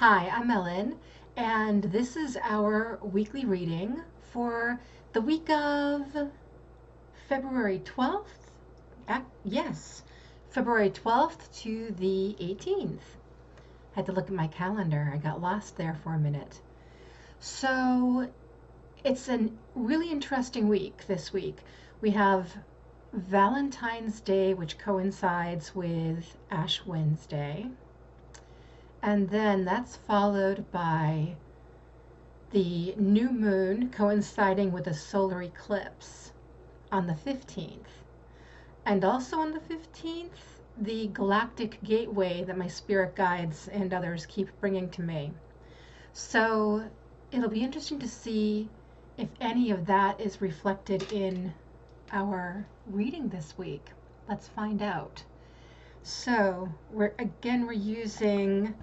Hi, I'm Ellen, and this is our weekly reading for the week of February 12th. Yes, February 12th to the 18th. Had to look at my calendar. I got lost there for a minute. So it's a really interesting week this week. We have Valentine's Day, which coincides with Ash Wednesday. And then that's followed by the new moon coinciding with a solar eclipse on the 15th. And also on the 15th, the galactic gateway that my spirit guides and others keep bringing to me. So it'll be interesting to see if any of that is reflected in our reading this week. Let's find out. So we're using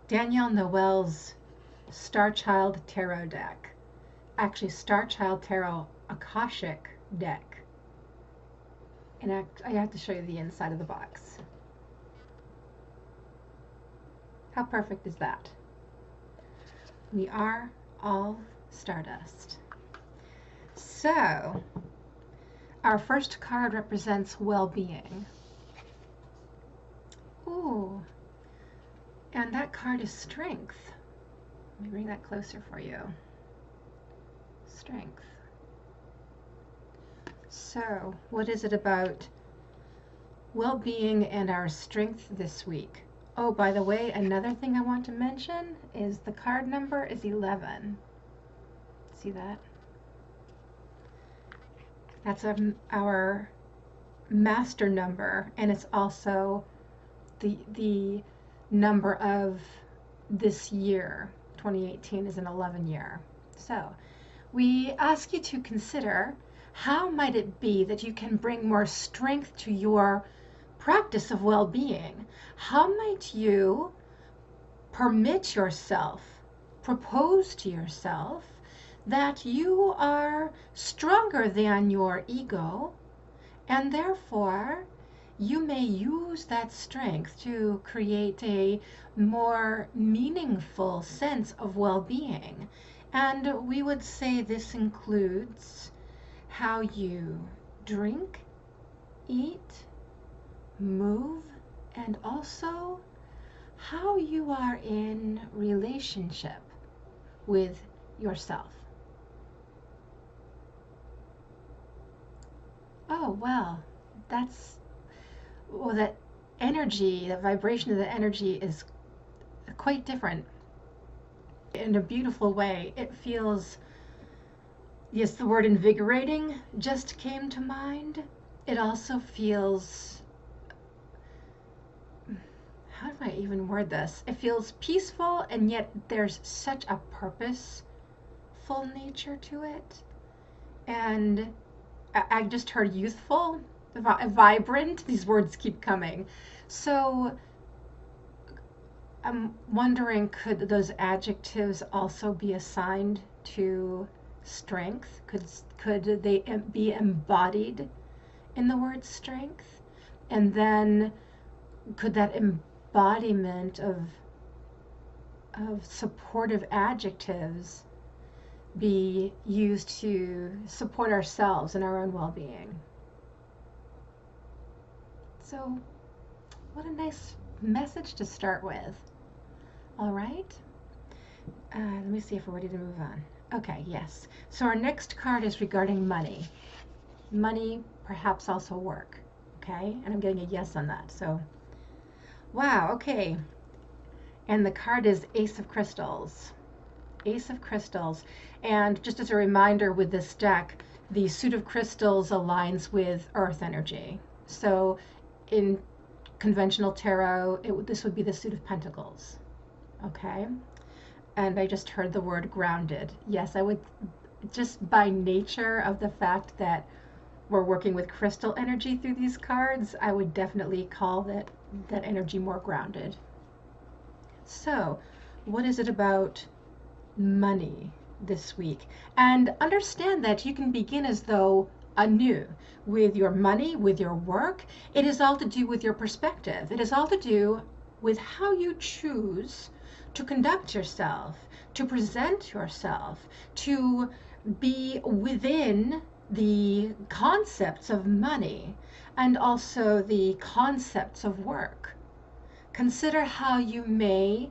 Danielle Noel's Starchild Tarot deck. Actually, Starchild Tarot Akashic deck. And I have to show you the inside of the box. How perfect is that? We are all stardust. So, our first card represents well-being. Ooh, and that card is strength. Let me bring that closer for you. Strength. So, what is it about well-being and our strength this week? Oh, by the way, another thing I want to mention is the card number is 11. See that? That's our master number, and it's also the number of this year. 2018 is an 11 year. So we ask you to consider, how might it be that you can bring more strength to your practice of well-being? How might you permit yourself, propose to yourself that you are stronger than your ego, and therefore you may use that strength to create a more meaningful sense of well-being. And we would say this includes how you drink, eat, move, and also how you are in relationship with yourself. Oh, well, that energy, the vibration of the energy is quite different in a beautiful way. It feels, yes, the word invigorating just came to mind. It also feels, how do I even word this? It feels peaceful, and yet there's such a purposeful nature to it. And I just heard youthful, vibrant. These words keep coming. So I'm wondering, could those adjectives also be assigned to strength? Could they be embodied in the word strength? And then could that embodiment of supportive adjectives be used to support ourselves and our own well-being? So, what a nice message to start with. All right. Let me see if we're ready to move on. Okay, yes. So our next card is regarding money. Money, perhaps also work. Okay, and I'm getting a yes on that. So, wow, okay. And the card is Ace of Crystals. Ace of Crystals. And just as a reminder, with this deck, the suit of crystals aligns with earth energy. So in conventional tarot, this would be the suit of pentacles. Okay? And I just heard the word grounded. Yes, I would, just by nature of the fact that we're working with crystal energy through these cards, I would definitely call that energy more grounded. So, what is it about money this week? And understand that you can begin as though anew with your money, with your work. It is all to do with your perspective. It is all to do with how you choose to conduct yourself, to present yourself, to be within the concepts of money and also the concepts of work. Consider how you may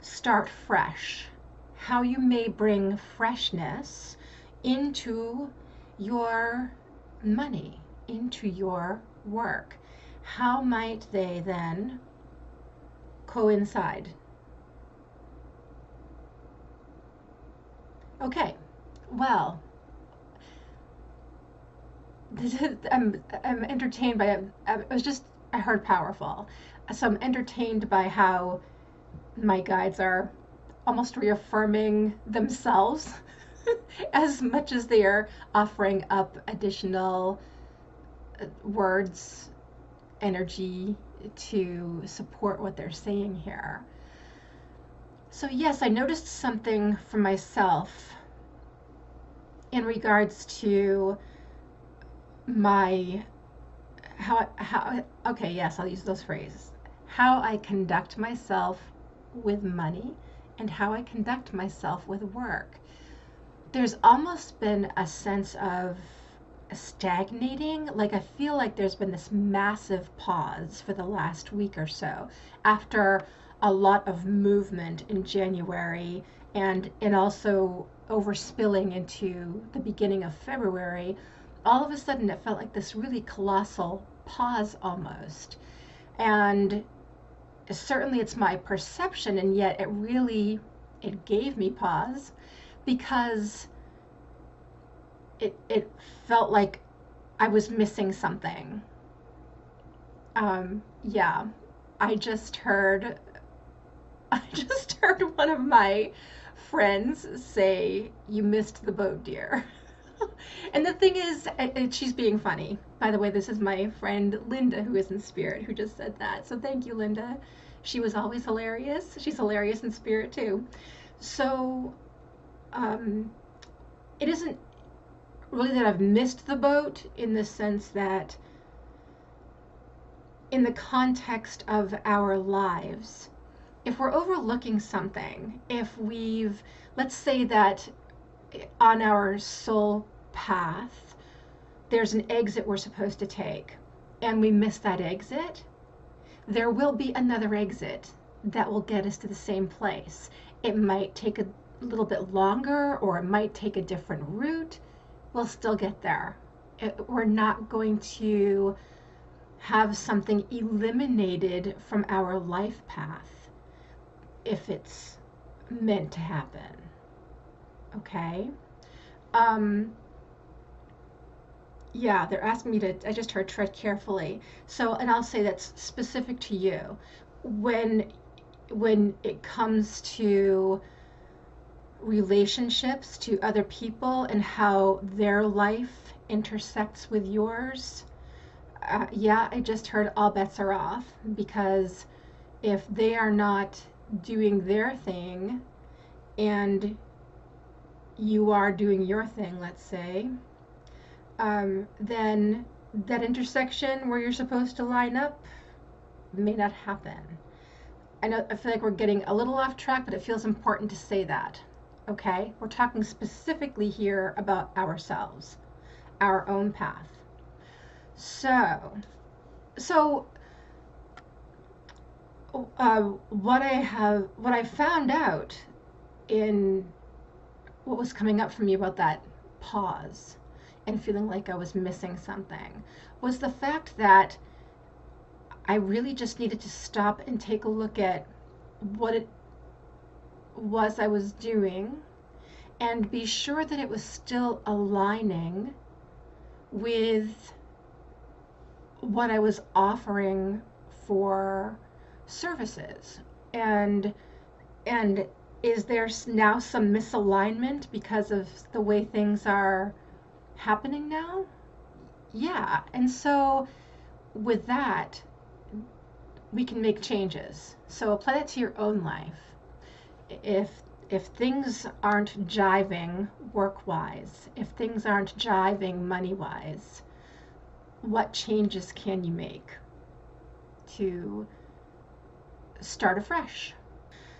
start fresh, how you may bring freshness into your money, into your work. How might they then coincide? Okay, well, I'm entertained by it. I heard powerful. So I'm entertained by how my guides are almost reaffirming themselves as much as they are offering up additional words, energy to support what they're saying here. So yes, I noticed something for myself in regards to my okay, yes, I'll use those phrases. How I conduct myself with money and how I conduct myself with work. There's almost been a sense of stagnating. Like I feel like there's been this massive pause for the last week or so after a lot of movement in January and also overspilling into the beginning of February. All of a sudden it felt like this really colossal pause almost. And certainly it's my perception, and yet it gave me pause because it felt like I was missing something. Yeah, I just heard one of my friends say, "You missed the boat, dear." And the thing is, she's being funny. By the way, this is my friend Linda, who is in spirit, who just said that. So thank you, Linda. She was always hilarious. She's hilarious in spirit too. So it isn't really that I've missed the boat in the sense that in the context of our lives, if we're overlooking something, let's say that on our soul path, there's an exit we're supposed to take, and we miss that exit, there will be another exit that will get us to the same place. It might take a little bit longer, or it might take a different route. We'll still get there. We're not going to have something eliminated from our life path if it's meant to happen. Okay? Yeah, they're asking me to, I just heard tread carefully. So, and I'll say that's specific to you. When it comes to relationships to other people and how their life intersects with yours, yeah, I just heard all bets are off, because if they are not doing their thing and you are doing your thing, let's say, then that intersection where you're supposed to line up may not happen. I feel like we're getting a little off track, but it feels important to say that. Okay? We're talking specifically here about ourselves, our own path. So what I found out in what was coming up for me about that pause and feeling like I was missing something was the fact that I really just needed to stop and take a look at what it was I was doing and be sure that it was still aligning with what I was offering for services. And is there now some misalignment because of the way things are happening now? Yeah. And so with that, we can make changes. So apply that to your own life. If things aren't jiving work-wise, if things aren't jiving money-wise, what changes can you make to start afresh?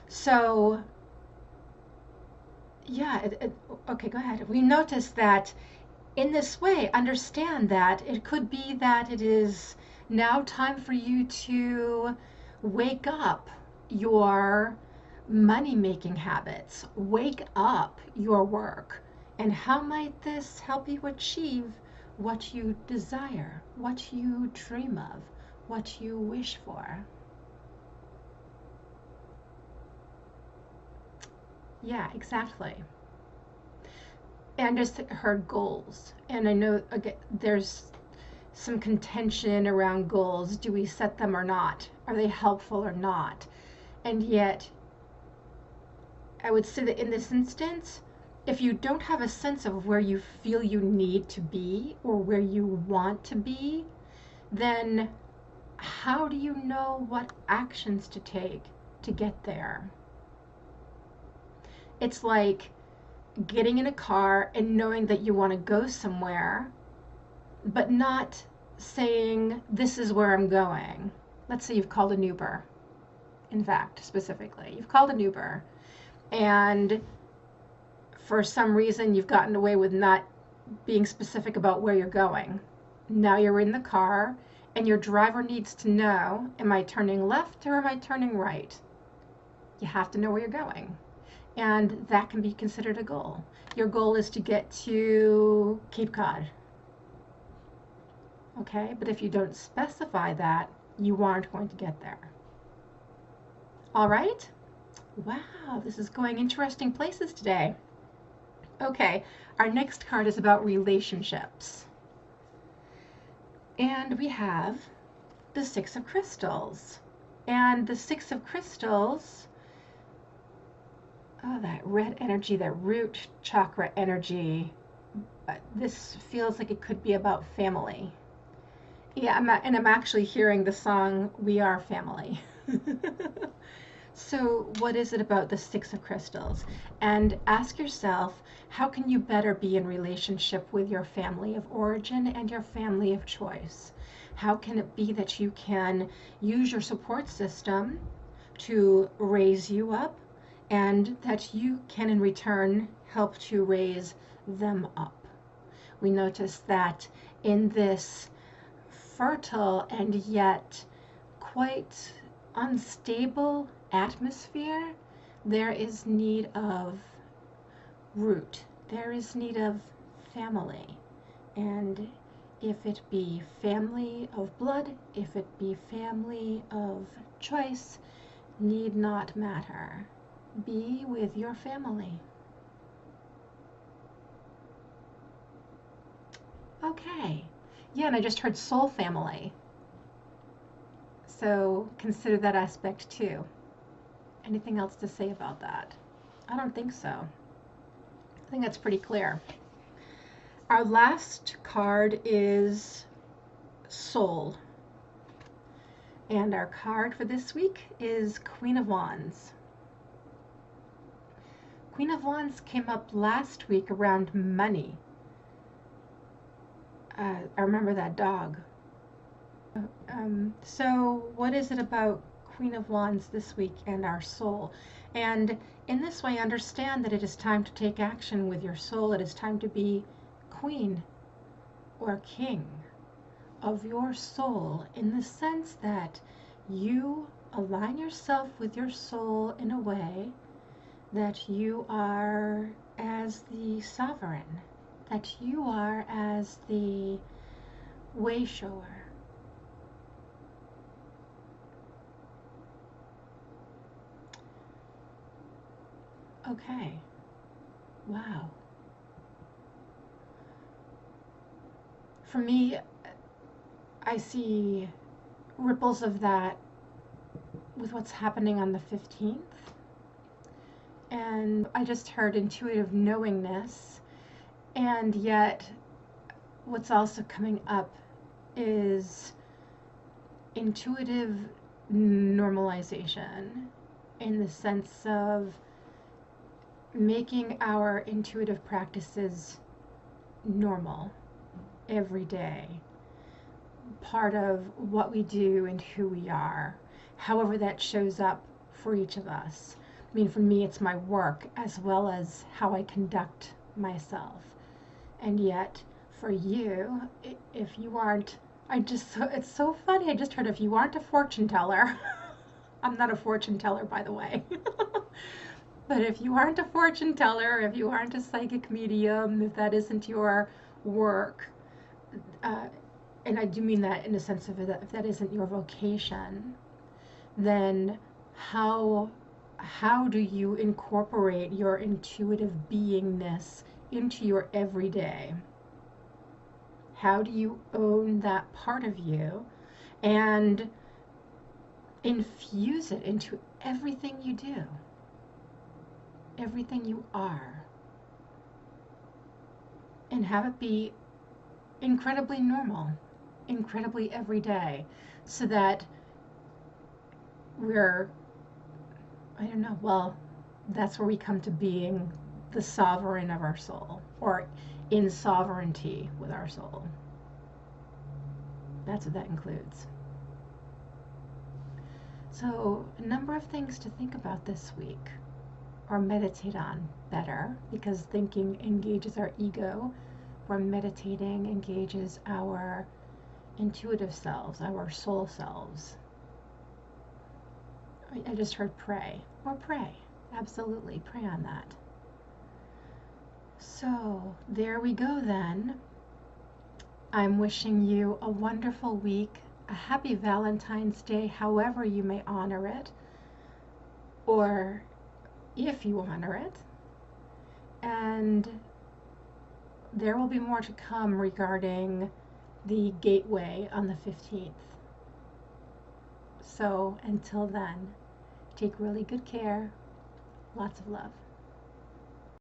So, yeah, okay, go ahead. We notice that in this way, understand that it could be that it is now time for you to wake up your money making habits, wake up your work. And how might this help you achieve what you desire, what you dream of, what you wish for? Yeah, exactly. And just her goals. And I know again, there's some contention around goals. Do we set them or not? Are they helpful or not? And yet, I would say that in this instance, if you don't have a sense of where you feel you need to be or where you want to be, then how do you know what actions to take to get there? It's like getting in a car and knowing that you want to go somewhere, but not saying, this is where I'm going. Let's say you've called an Uber. In fact, specifically, you've called an Uber, and for some reason you've gotten away with not being specific about where you're going. Now you're in the car, and your driver needs to know, am I turning left or am I turning right? You have to know where you're going. And that can be considered a goal. Your goal is to get to Cape Cod. Okay, but if you don't specify that, you aren't going to get there. All right? Wow, this is going interesting places today. Okay, our next card is about relationships. And we have the Six of Crystals. And the Six of Crystals, oh, that red energy, that root chakra energy. This feels like it could be about family. Yeah, I'm actually hearing the song We Are Family. So what is it about the Six of Crystals? And ask yourself, how can you better be in relationship with your family of origin and your family of choice? How can it be that you can use your support system to raise you up, and that you can in return help to raise them up? We notice that in this fertile and yet quite unstable atmosphere, there is need of root, there is need of family. And if it be family of blood, if it be family of choice, need not matter. Be with your family. Okay. Yeah, and I just heard soul family. So consider that aspect too. Anything else to say about that? I don't think so. I think that's pretty clear. Our last card is Soul. And our card for this week is Queen of Wands. Queen of Wands came up last week around money. I remember that dog. So what is it about Queen of Wands this week and our soul? And in this way, understand that it is time to take action with your soul. It is time to be queen or king of your soul, in the sense that you align yourself with your soul in a way that you are as the sovereign, that you are as the way shower. Okay. Wow. For me, I see ripples of that with what's happening on the 15th. And I just heard intuitive knowingness. And yet, what's also coming up is intuitive normalization, in the sense of making our intuitive practices normal every day, part of what we do and who we are, however that shows up for each of us. mean, for me, it's my work as well as how I conduct myself. And yet, for you, if you aren't, it's so funny. I just heard if you aren't a fortune teller, I'm not a fortune teller, by the way. But if you aren't a fortune teller, if you aren't a psychic medium, if that isn't your work, uh, and I do mean that in the sense of that if that isn't your vocation, then how how do you incorporate your intuitive beingness into your everyday? How do you own that part of you and infuse it into everything you do, everything you are, and have it be incredibly normal, incredibly everyday, so that we're, I don't know, well, that's where we come to being the sovereign of our soul, or in sovereignty with our soul. That's what that includes. So, a number of things to think about this week, or meditate on better, because thinking engages our ego, where meditating engages our intuitive selves, our soul selves. I just heard pray, or pray. Absolutely, pray on that. So, there we go then. I'm wishing you a wonderful week, a happy Valentine's Day, however you may honor it, or if you honor it. And there will be more to come regarding the gateway on the 15th. So until then, take really good care. Lots of love.